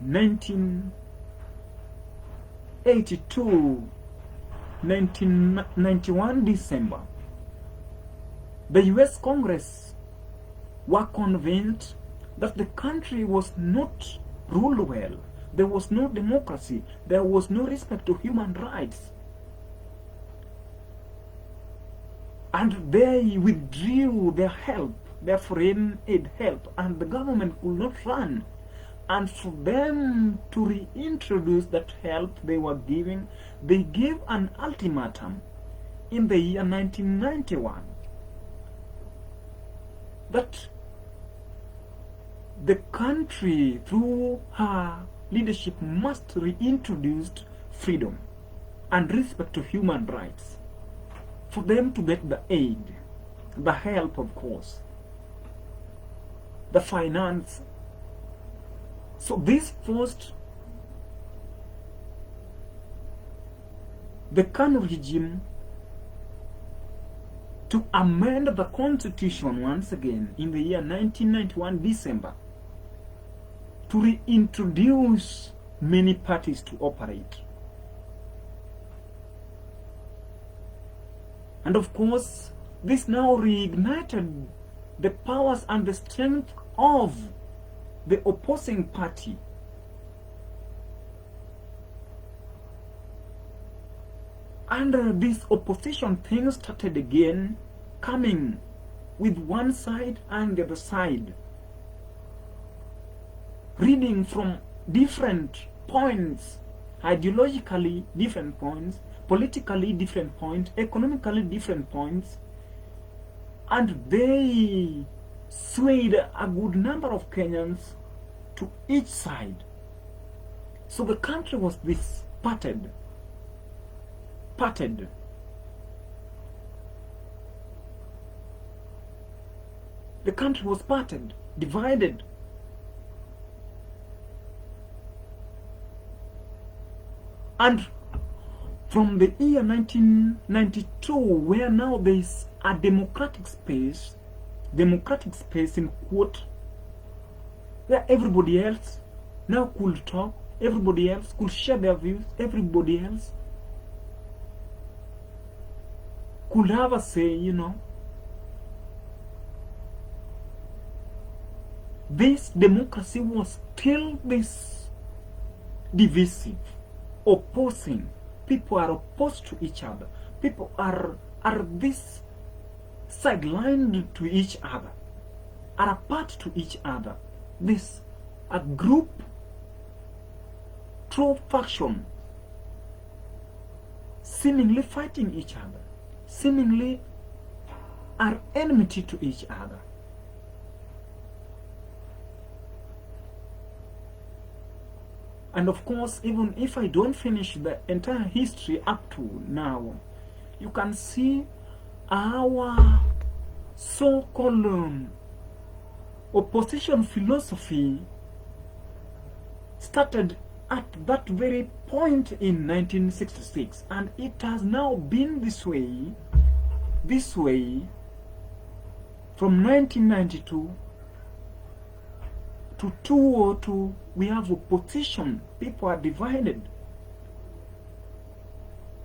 1982, 1991 December, the US Congress were convinced that the country was not ruled well. There was no democracy. There was no respect to human rights. And they withdrew their help, their foreign aid help, and the government could not run. And for them to reintroduce that help they were giving, they gave an ultimatum in the year 1991 that the country, through her leadership, must reintroduce freedom and respect to human rights for them to get the aid, the help, of course, the finance. So this forced the Kanu regime to amend the constitution once again in the year 1991 December to reintroduce many parties to operate. And of course, this now reignited the powers and the strength of the opposing party. And this opposition thing started again coming with one side and the other side, reading from different points, ideologically different points, politically different points, economically different points, and they swayed a good number of Kenyans to each side. So the country was this parted. The country was parted, divided. And from the year 1992, where now there is a democratic space in quote, where everybody else now could talk, everybody else could share their views, everybody else could have a say, you know. This democracy was still this divisive, opposing. People are opposed to each other. People are this sidelined to each other, are apart to each other. This a group, through faction, seemingly fighting each other, seemingly are enmity to each other. And of course, even if I don't finish the entire history up to now, you can see our so-called opposition philosophy started at that very point in 1966, and it has now been this way from 1992 to 2002. We have opposition. People are divided.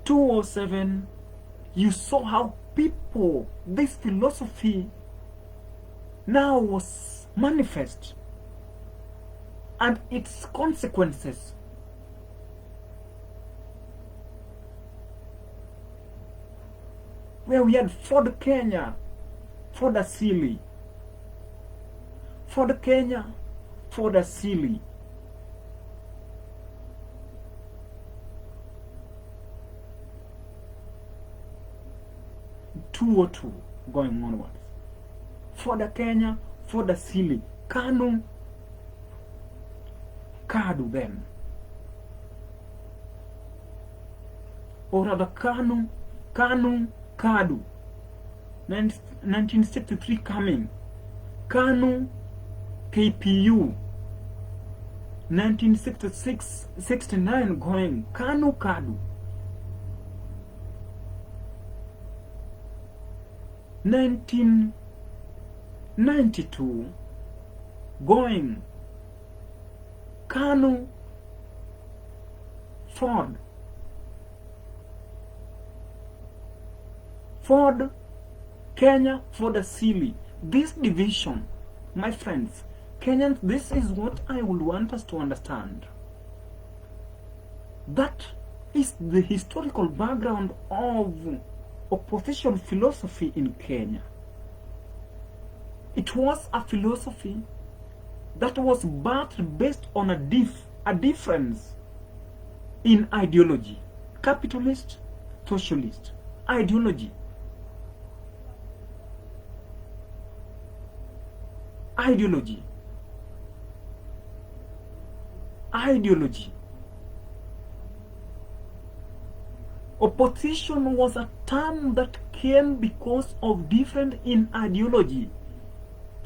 2007, you saw how people, this philosophy now was manifest, and its consequences. Where we had Ford Kenya, Ford Asili, Ford Kenya, Ford Asili. (202) going onwards. Ford Kenya, Ford Asili, Kanu, Kadu then. Or rather Kanu, Kadu. 1963 coming. Kanu, KPU. 1966-69 going. Kanu, Kadu. 1992 going KANU, Ford, Kenya, Ford Asili. This division, my friends, Kenyans, this is what I would want us to understand. That is the historical background of opposition philosophy in Kenya. It was a philosophy that was birthed based on a difference in ideology. Capitalist, socialist ideology. Ideology. Opposition was a term that came because of difference in ideology.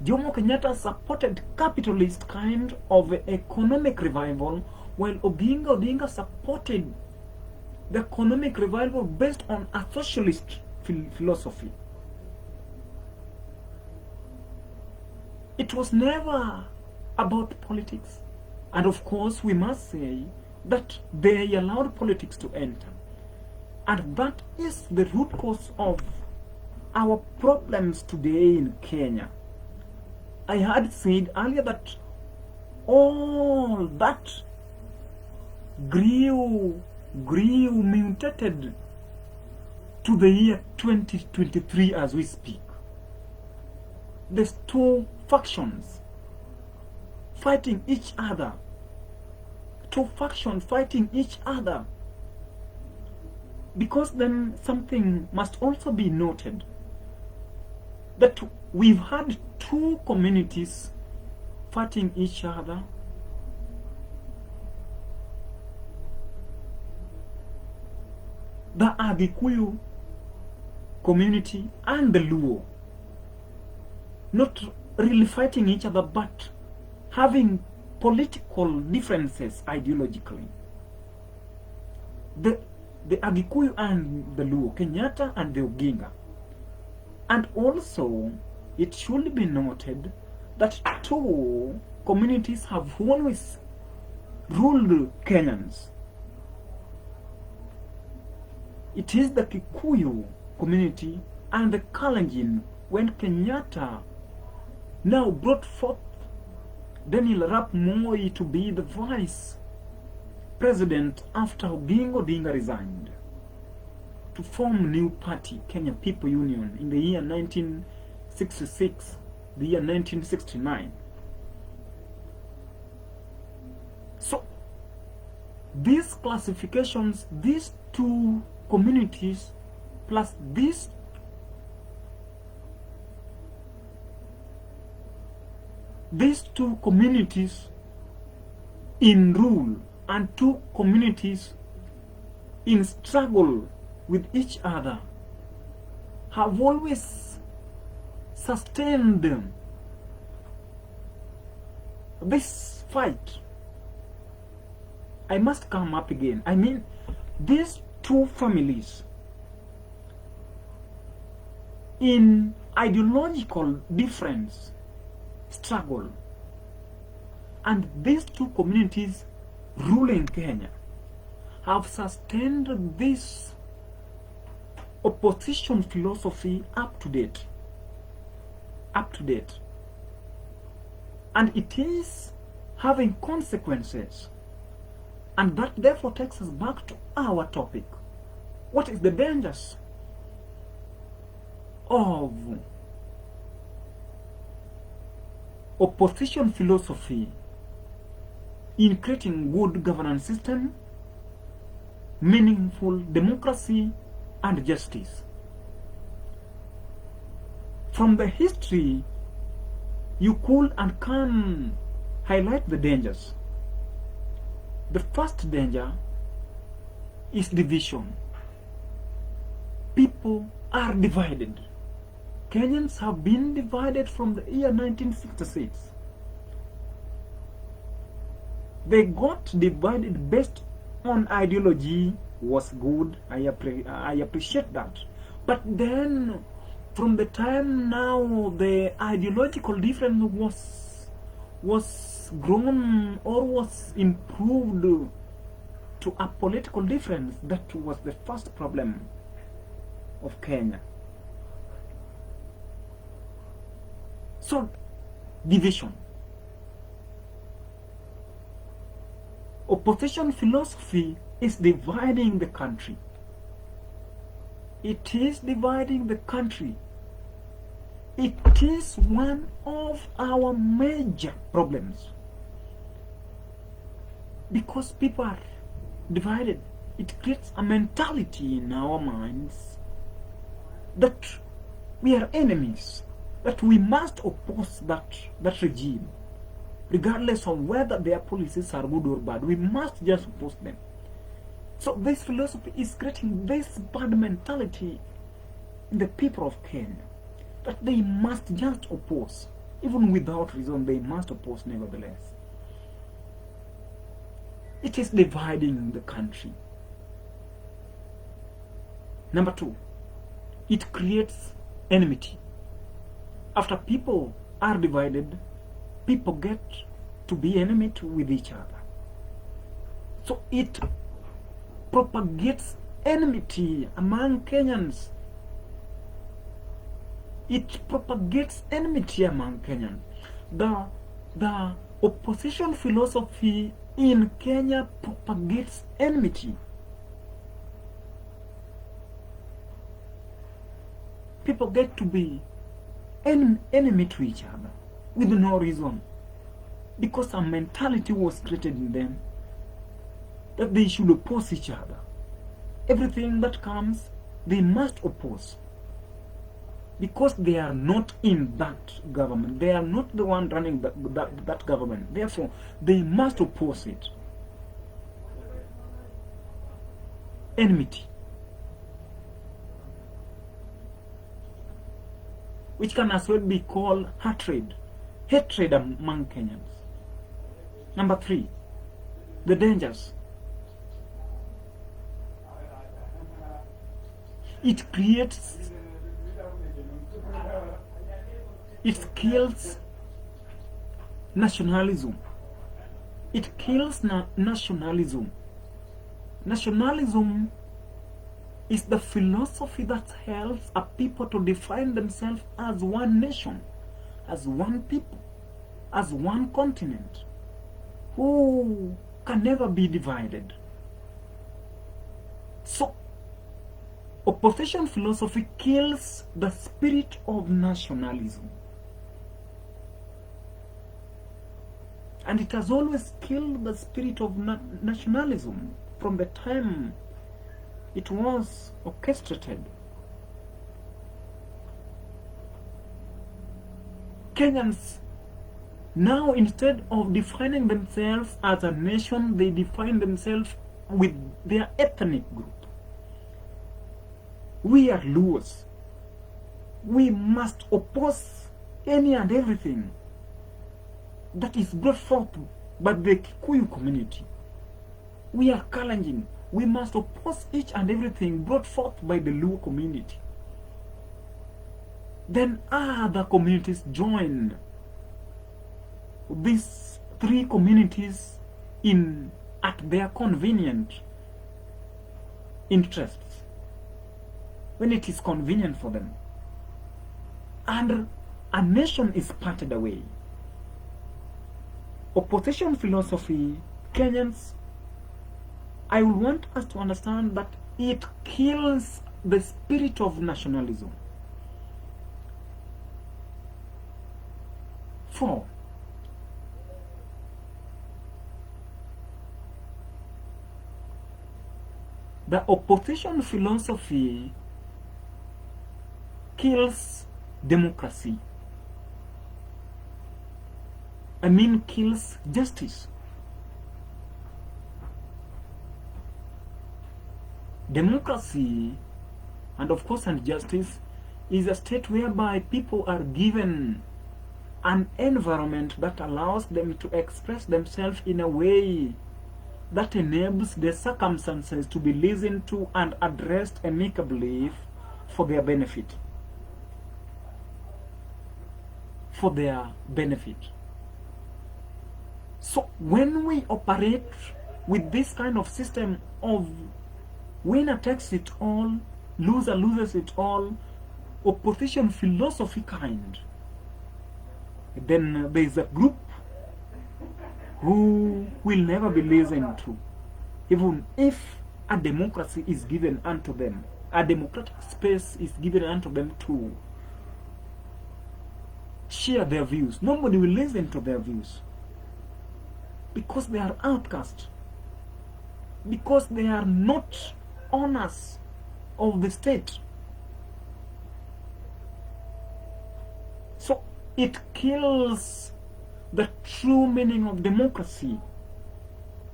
Jomo Kenyatta supported capitalist kind of economic revival, while Oginga Odinga supported the economic revival based on a socialist philosophy. It was never about politics. And of course, we must say that they allowed politics to enter. And that is the root cause of our problems today in Kenya. I had said earlier that all that mutated to the year 2023 as we speak. There's two factions fighting each other. Two factions fighting each other. Because then something must also be noted, that we've had two communities fighting each other. The Agikuyu community and the Luo. Not really fighting each other, but having political differences ideologically. The Agikuyu and the Luo, Kenyatta and the Oginga. And also, it should be noted that two communities have always ruled Kenyans. It is the Kikuyu community and the Kalenjin when Kenyatta now brought forth Daniel Arap Moi to be the vice president after Oginga Odinga resigned to form new party, Kenya People Union, in the year 1966, the year 1969. So, these classifications, these two communities, plus these two communities in rule and two communities in struggle with each other have always sustained this fight. I must come up again. I mean, these two families in ideological difference struggle, and these two communities ruling Kenya have sustained this opposition philosophy up to date. And it is having consequences. And that therefore takes us back to our topic. What is the dangers of opposition philosophy in creating good governance system, meaningful democracy, and justice? From the history, you could and can highlight the dangers. The first danger is division. People are divided. Kenyans have been divided from the year 1966. They got divided based on ideology. Was good. I appreciate that. But then, from the time now the ideological difference was grown or was improved to a political difference. That was the first problem of Kenya. So, division. Opposition philosophy is dividing the country. It is dividing the country. It is one of our major problems. Because people are divided, it creates a mentality in our minds that we are enemies, that we must oppose that regime, regardless of whether their policies are good or bad. We must just oppose them. So this philosophy is creating this bad mentality in the people of Kenya, that they must just oppose. Even without reason, they must oppose nevertheless. It is dividing the country. Number two, it creates enmity. After people are divided, people get to be enemy with each other. So it propagates enmity among Kenyans. It propagates enmity among Kenyans. The opposition philosophy in Kenya propagates enmity. People get to be enemy to each other with no reason, because a mentality was created in them that they should oppose each other. Everything that comes, they must oppose, because they are not in that government. They are not the one running that government. Therefore, they must oppose it. Enmity, which can as well be called hatred among Kenyans. Number three, the dangers. It creates, it kills nationalism. It kills nationalism. Nationalism is the philosophy that helps a people to define themselves as one nation, as one people, as one continent, who can never be divided. So, opposition philosophy kills the spirit of nationalism. And it has always killed the spirit of nationalism from the time it was orchestrated. Kenyans now, instead of defining themselves as a nation, they define themselves with their ethnic group. We are Luos. We must oppose any and everything that is brought forth by the Kikuyu community. We are Kalenjin. We must oppose each and everything brought forth by the Luo community. Then other communities join these three communities at their convenient interests, when it is convenient for them, and a nation is parted away. Opposition philosophy, Kenyans, I would want us to understand that it kills the spirit of nationalism. 4. The opposition philosophy kills democracy. I mean, kills justice. Democracy, and of course, and justice, is a state whereby people are given an environment that allows them to express themselves in a way that enables the circumstances to be listened to and addressed amicably for their benefit. For their benefit. So when we operate with this kind of system of winner takes it all, loser loses it all, opposition philosophy kind, then there is a group who will never be listened to, even if a democracy is given unto them, a democratic space is given unto them to share their views. Nobody will listen to their views because they are outcast, because they are not owners of the state. So it kills the true meaning of democracy.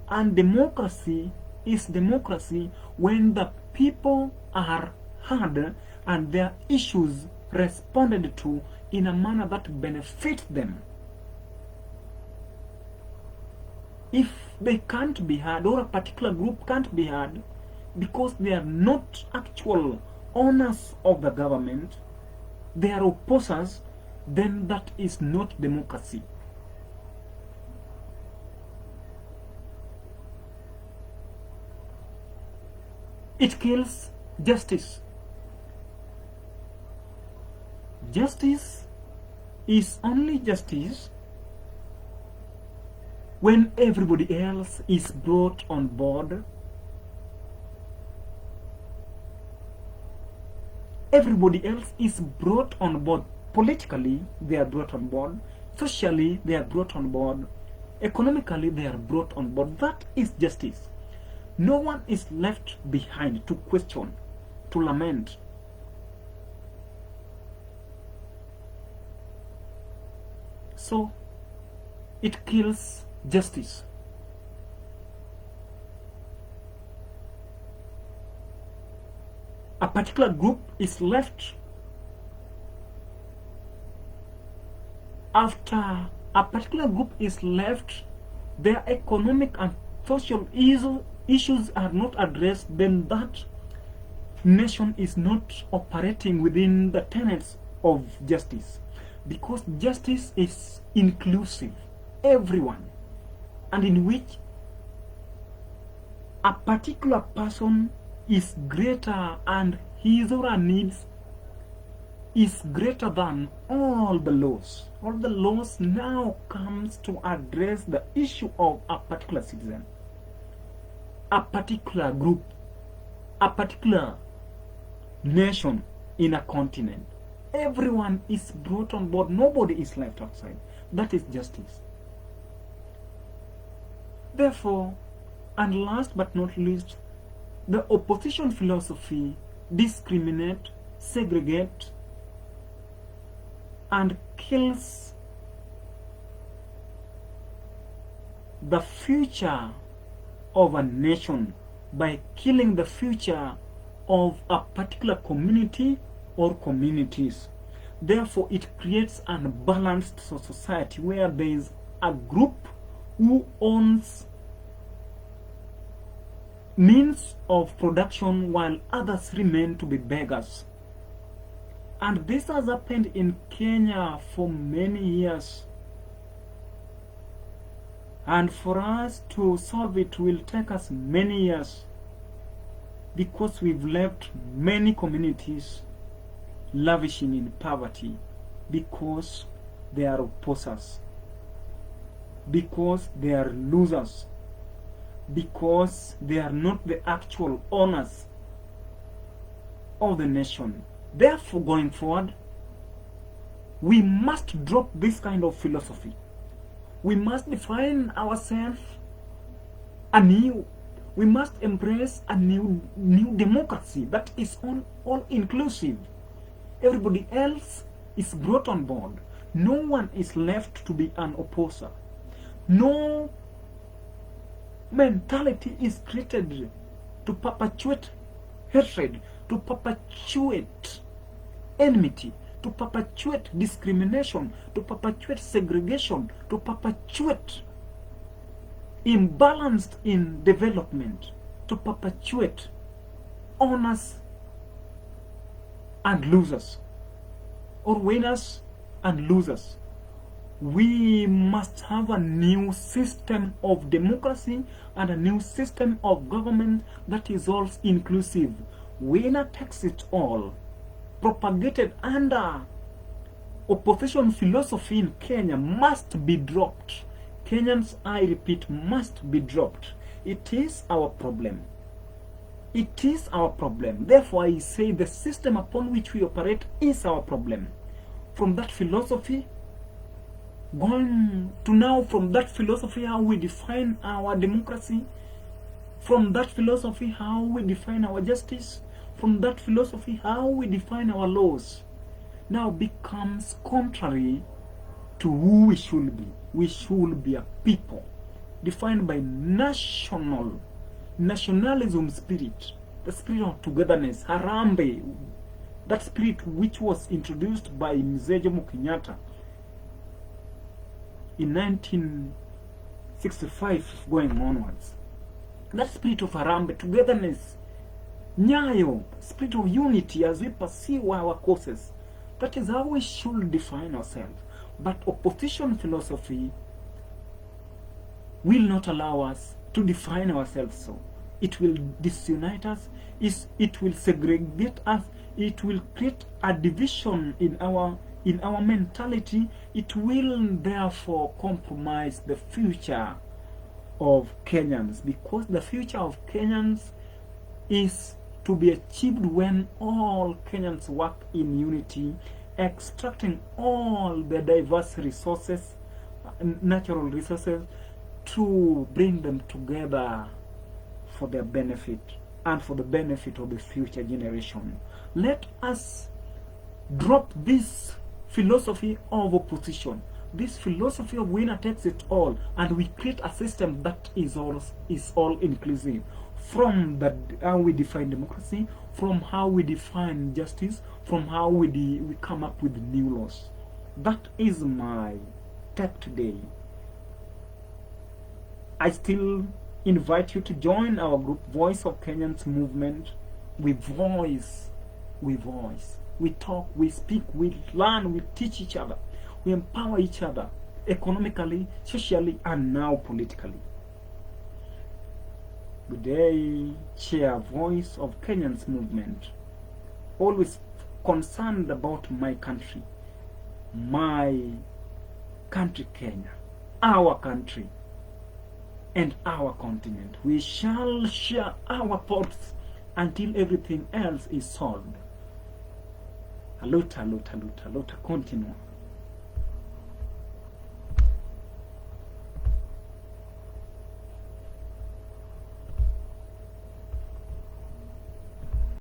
And democracy is democracy when the people are heard and their issues responded to in a manner that benefits them. If they can't be heard, or a particular group can't be heard because they are not actual owners of the government, they are opposers, then that is not democracy. It kills justice. Justice is only justice when everybody else is brought on board. Everybody else is brought on board. Politically, they are brought on board. Socially, they are brought on board. Economically, they are brought on board. That is justice. No one is left behind to question, to lament. So, it kills justice. A particular group is left after a particular group is left, their economic and social issues are not addressed, then that nation is not operating within the tenets of justice. Because justice is inclusive, everyone, and in which a particular person is greater and his or her needs is greater than all the laws. All the laws now comes to address the issue of a particular citizen, a particular group, a particular nation in a continent. Everyone is brought on board. Nobody is left outside. That is justice. Therefore, and last but not least, the opposition philosophy discriminate, segregate, and kills the future of a nation by killing the future of a particular community or communities. Therefore, it creates an unbalanced society where there is a group who owns means of production while others remain to be beggars. And this has happened in Kenya for many years. And for us to solve it will take us many years, because we've left many communities lavishing in poverty because they are opposers, because they are losers, because they are not the actual owners of the nation. Therefore, going forward, we must drop this kind of philosophy. We must define ourselves anew. We must embrace a new democracy that is all inclusive. Everybody else is brought on board. No one is left to be an opposer. No mentality is created to perpetuate hatred, to perpetuate enmity, to perpetuate discrimination, to perpetuate segregation, to perpetuate imbalance in development, to perpetuate owners and losers, or winners and losers. We must have a new system of democracy and a new system of government that is all inclusive. Winner takes it all, propagated under opposition philosophy in Kenya, must be dropped. Kenyans, I repeat, must be dropped. It is our problem. It is our problem. Therefore, I say the system upon which we operate is our problem. From that philosophy, going to now, from that philosophy, how we define our democracy, from that philosophy, how we define our justice, from that philosophy, how we define our laws, now becomes contrary to who we should be. We should be a people defined by nationalism spirit, the spirit of togetherness, Harambe, that spirit which was introduced by Mzee Jomo Kenyatta in 1965 going onwards. That spirit of Harambe, togetherness, Nyayo, spirit of unity as we pursue our causes. That is how we should define ourselves. But opposition philosophy will not allow us to define ourselves so. It will disunite us, it will segregate us, it will create a division in our mentality. It will therefore compromise the future of Kenyans, because the future of Kenyans is to be achieved when all Kenyans work in unity, extracting all the diverse resources, natural resources, to bring them together for their benefit and for the benefit of the future generation. Let us drop this philosophy of opposition, this philosophy of winner takes it all, and we create a system that is all inclusive. From how we define democracy, from how we define justice, from how we come up with new laws. That is my take today. I still invite you to join our group, Voice of Kenyans movement. We voice, we talk, we speak, we learn, we teach each other, we empower each other economically, socially, and now politically. Good day, Chair, Voice of Kenyans movement. Always concerned about my country Kenya, our country, and our continent. We shall share our thoughts until everything else is solved. Aluta, continua.